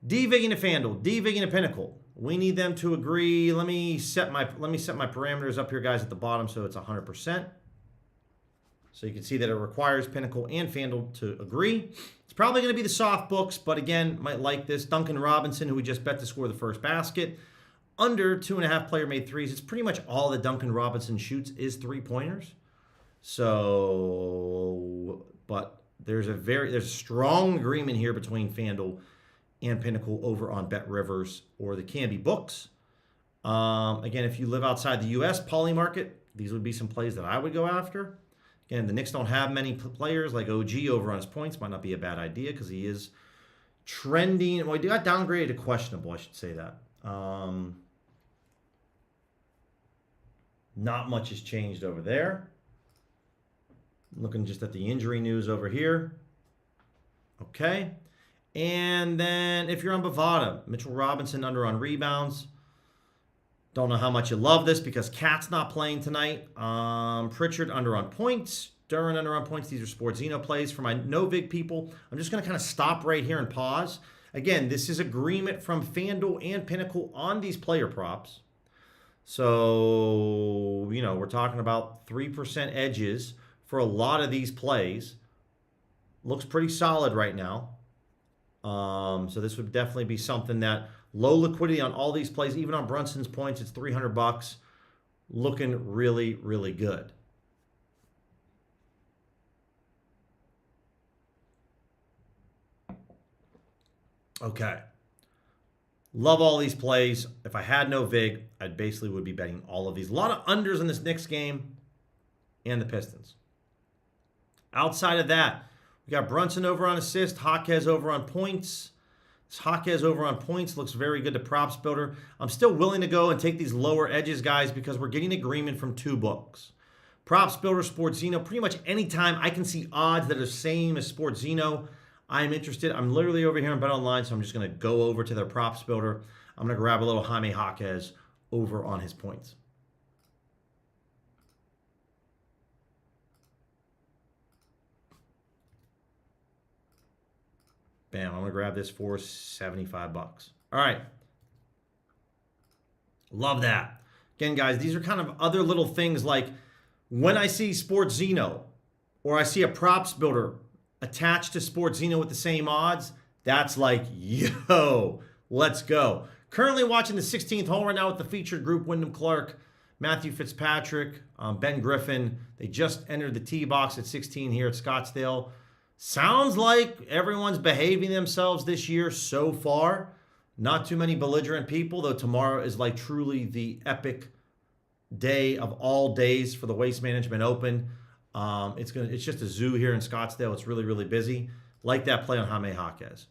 D-Vigging to FanDuel, D-Vigging to Pinnacle. We need them to agree. Let me set my parameters up here, guys, at the bottom so it's 100%. So you can see that it requires Pinnacle and FanDuel to agree. It's probably going to be the soft books, but again, might like this. Duncan Robinson, who we just bet to score the first basket. Under 2.5 player-made threes. It's pretty much all that Duncan Robinson shoots is three-pointers. So, but there's a strong agreement here between FanDuel and Pinnacle over on Bet Rivers or the Canby books. Again, if you live outside the U.S. poly market, these would be some plays that I would go after. Again, the Knicks don't have many players like OG over on his points. Might not be a bad idea because he is trending. Well, he got downgraded to questionable, I should say that. Not much has changed over there. Looking just at the injury news over here. Okay. And then if you're on Bovada, Mitchell Robinson under on rebounds. Don't know how much you love this because Cat's not playing tonight. Pritchard under on points. Duran under on points. These are Sportzino plays. For my no-vig people, I'm just going to kind of stop right here and pause. Again, this is agreement from FanDuel and Pinnacle on these player props. So, you know, we're talking about 3% edges for a lot of these plays. Looks pretty solid right now. So this would definitely be something that low liquidity on all these plays, even on Brunson's points, it's $300. Looking really, really good. Okay. Love all these plays. If I had no VIG, I basically would be betting all of these. A lot of unders in this Knicks game and the Pistons. Outside of that, we got Brunson over on assist, Jaquez over on points. This Jaquez over on points looks very good to props builder. I'm still willing to go and take these lower edges, guys, because we're getting agreement from two books. Props builder, Sportzino, pretty much anytime I can see odds that are the same as Sportzino, I'm interested. I'm literally over here on BetOnline, so I'm just going to go over to their props builder. I'm going to grab a little Jaime Jaquez over on his points. Bam, I'm going to grab this for $75. All right. Love that. Again, guys, these are kind of other little things like when I see Sportzino or I see a props builder attached to Sportzino with the same odds, that's like, yo, let's go. Currently watching the 16th hole right now with the featured group, Wyndham Clark, Matthew Fitzpatrick, Ben Griffin. They just entered the tee box at 16 here at Scottsdale. Sounds like everyone's behaving themselves this year so far. Not too many belligerent people, though tomorrow is like truly the epic day of all days for the Waste Management Open. It's just a zoo here in Scottsdale. It's really, really busy. Like that play on Jaime Jaquez.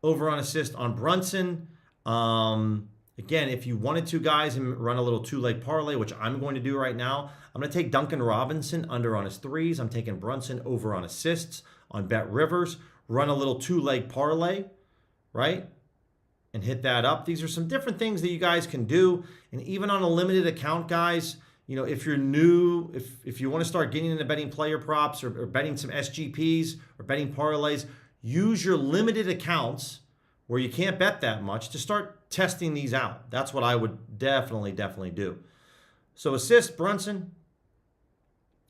Over on assist on Brunson. Again, if you wanted to, guys, and run a little two-leg parlay, which I'm going to do right now, I'm going to take Duncan Robinson under on his threes. I'm taking Brunson over on assists on Bet Rivers. Run a little two-leg parlay, right? And hit that up. These are some different things that you guys can do. And even on a limited account, guys, you know, if you're new, if you want to start getting into betting player props or betting some SGPs or betting parlays, use your limited accounts where you can't bet that much to start testing these out. That's what I would definitely do. So assist, Brunson.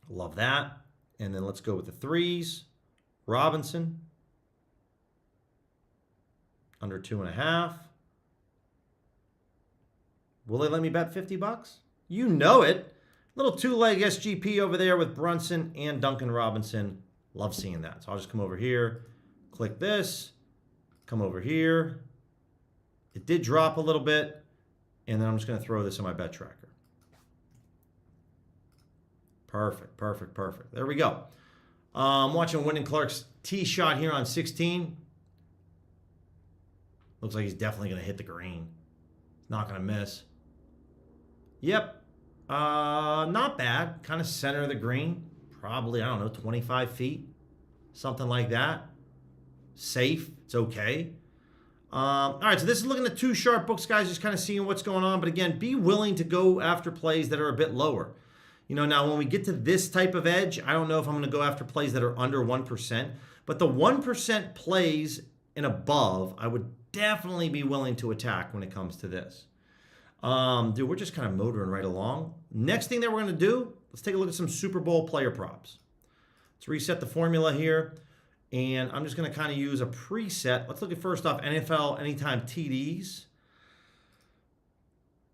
Love that. And then let's go with the threes. Robinson. Under 2.5. Will they let me bet $50? You know it. Little two-leg SGP over there with Brunson and Duncan Robinson. Love seeing that. So I'll just come over here, click this, come over here. It did drop a little bit, and then I'm just going to throw this in my bet tracker. Perfect. There we go. I'm watching Wyndham Clark's tee shot here on 16. Looks like he's definitely going to hit the green. Not going to miss. Yep. Not bad. Kind of center of the green. Probably, I don't know, 25 feet. Something like that. Safe. It's okay. All right, so this is looking at two sharp books, guys, just kind of seeing what's going on. But again, be willing to go after plays that are a bit lower. You know, now when we get to this type of edge, I don't know if I'm going to go after plays that are under 1%. But the 1% plays and above, I would definitely be willing to attack when it comes to this. Dude, we're just kind of motoring right along. Next thing that we're going to do, let's take a look at some Super Bowl player props. Let's reset the formula here. And I'm just going to kind of use a preset. Let's look at first off NFL anytime TDs.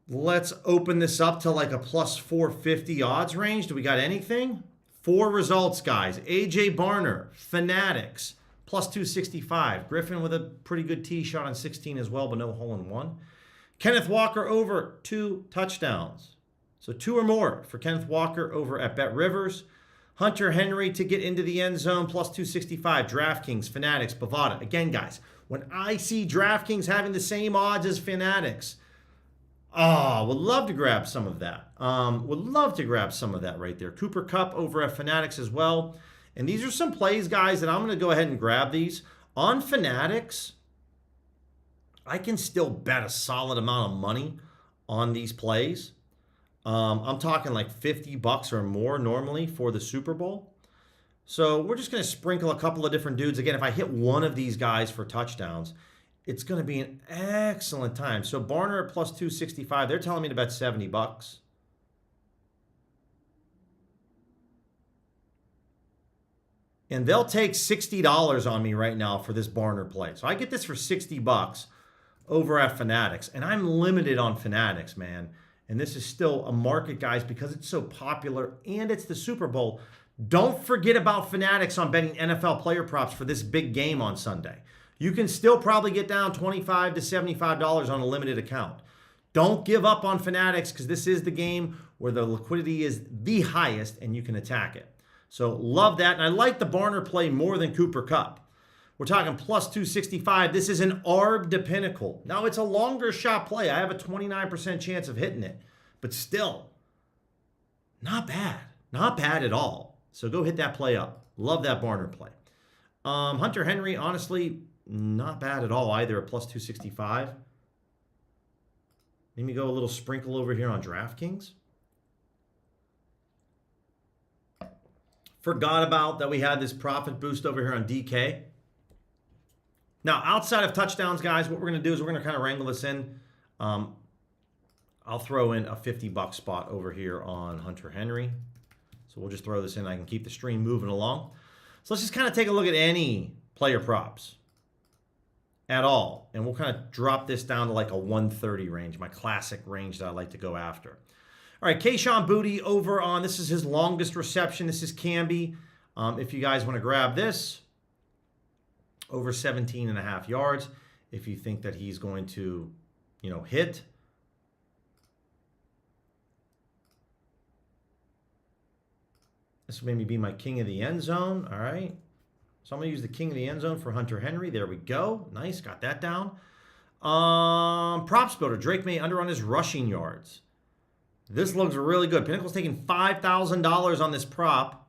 Let's open this up to like a plus 450 odds range. Do we got anything? 4 results, guys. AJ Barner, Fanatics, plus 265. Griffin with a pretty good tee shot on 16 as well, but no hole in one. Kenneth Walker over 2 touchdowns. So 2 or more for Kenneth Walker over at Bet Rivers. Hunter Henry to get into the end zone, plus 265. DraftKings, Fanatics, Bovada. Again, guys, when I see DraftKings having the same odds as Fanatics, would love to grab some of that. Would love to grab some of that right there. Cooper Kupp over at Fanatics as well. And these are some plays, guys, that I'm going to go ahead and grab these. On Fanatics, I can still bet a solid amount of money on these plays. I'm talking like $50 or more normally for the Super Bowl. So we're just going to sprinkle a couple of different dudes. Again, if I hit one of these guys for touchdowns, it's going to be an excellent time. So Barner at plus 265, they're telling me to bet $70. And they'll take $60 on me right now for this Barner play. So I get this for $60 over at Fanatics. And I'm limited on Fanatics, man. And this is still a market, guys, because it's so popular and it's the Super Bowl. Don't forget about Fanatics on betting NFL player props for this big game on Sunday. You can still probably get down $25 to $75 on a limited account. Don't give up on Fanatics because this is the game where the liquidity is the highest and you can attack it. So love that. And I like the Barner play more than Cooper Kupp. We're talking plus 265. This is an ARB to Pinnacle. Now, it's a longer shot play. I have a 29% chance of hitting it. But still, not bad. Not bad at all. So go hit that play up. Love that Barner play. Hunter Henry, honestly, not bad at all either at plus 265. Let me go a little sprinkle over here on DraftKings. Forgot about that we had this profit boost over here on DK. Now, outside of touchdowns, guys, what we're going to do is we're going to kind of wrangle this in. I'll throw in a $50 spot over here on Hunter Henry. So we'll just throw this in. I can keep the stream moving along. So let's just kind of take a look at any player props at all. And we'll kind of drop this down to like a 130 range, my classic range that I like to go after. All right, Kayshon Boutte over on, this is his longest reception. This is Camby. If you guys want to grab this, over 17.5 yards. If you think that he's going to, hit. This will maybe be my king of the end zone. All right. So I'm going to use the king of the end zone for Hunter Henry. There we go. Nice. Got that down. Props builder. Drake May under on his rushing yards. This looks really good. Pinnacle's taking $5,000 on this prop.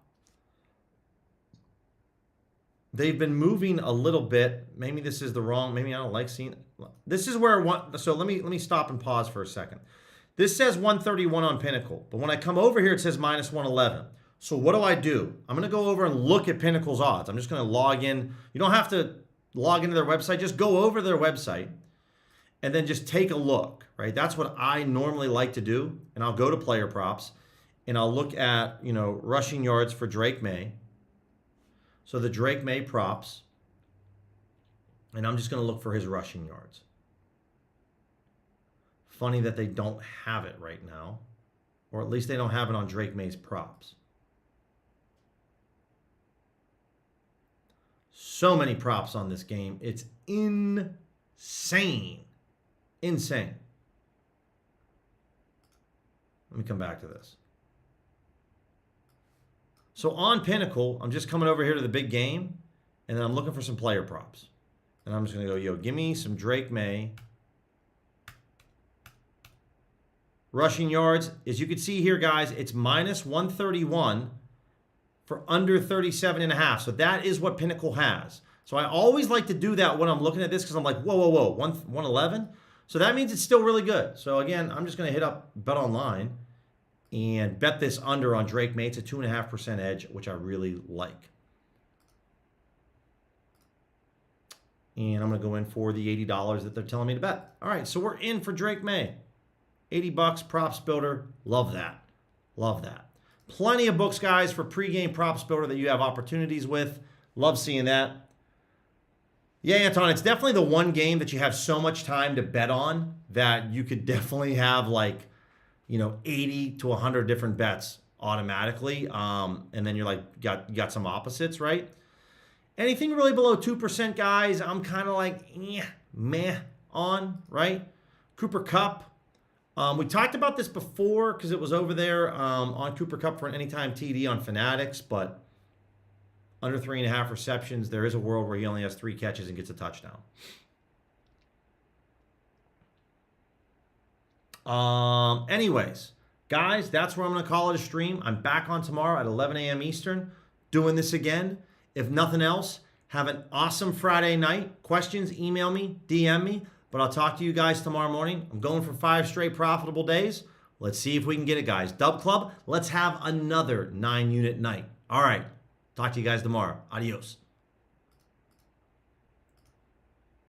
They've been moving a little bit. Maybe this is the wrong. Maybe I don't like seeing it. This is where so let me stop and pause for a second. This says 131 on Pinnacle, but when I come over here, it says minus 111. So what do? I'm going to go over and look at Pinnacle's odds. I'm just going to log in. You don't have to log into their website. Just go over their website and then just take a look, right? That's what I normally like to do. And I'll go to player props and I'll look at, rushing yards for Drake May. So the Drake May props. And I'm just going to look for his rushing yards. Funny that they don't have it right now. Or at least they don't have it on Drake May's props. So many props on this game. It's insane. Insane. Let me come back to this. So on Pinnacle, I'm just coming over here to the big game, and then I'm looking for some player props. And I'm just going to go, give me some Drake May. Rushing yards, as you can see here, guys, it's minus 131 for under 37.5. So that is what Pinnacle has. So I always like to do that when I'm looking at this because I'm like, whoa, 111? So that means it's still really good. So again, I'm just going to hit up Bet Online and bet this under on Drake May. It's a 2.5% edge, which I really like. And I'm going to go in for the $80 that they're telling me to bet. All right, so we're in for Drake May. $80 props builder. Love that. Love that. Plenty of books, guys, for pregame props builder that you have opportunities with. Love seeing that. Yeah, Anton, it's definitely the one game that you have so much time to bet on that you could definitely have 80 to 100 different bets automatically. And then you're like, got some opposites, right? Anything really below 2%, guys, I'm kind of like, meh on, right? Cooper Kupp. We talked about this before because it was over there on Cooper Kupp for an anytime TD on Fanatics, but under 3.5 receptions, there is a world where he only has 3 catches and gets a touchdown. Anyways, guys, that's where I'm going to call it a stream. I'm back on tomorrow at 11 a.m. Eastern doing this again. If nothing else, have an awesome Friday night. Questions, email me, DM me. But I'll talk to you guys tomorrow morning. I'm going for 5 straight profitable days. Let's see if we can get it, guys. Dub Club, let's have another 9-unit night. All right. Talk to you guys tomorrow. Adios.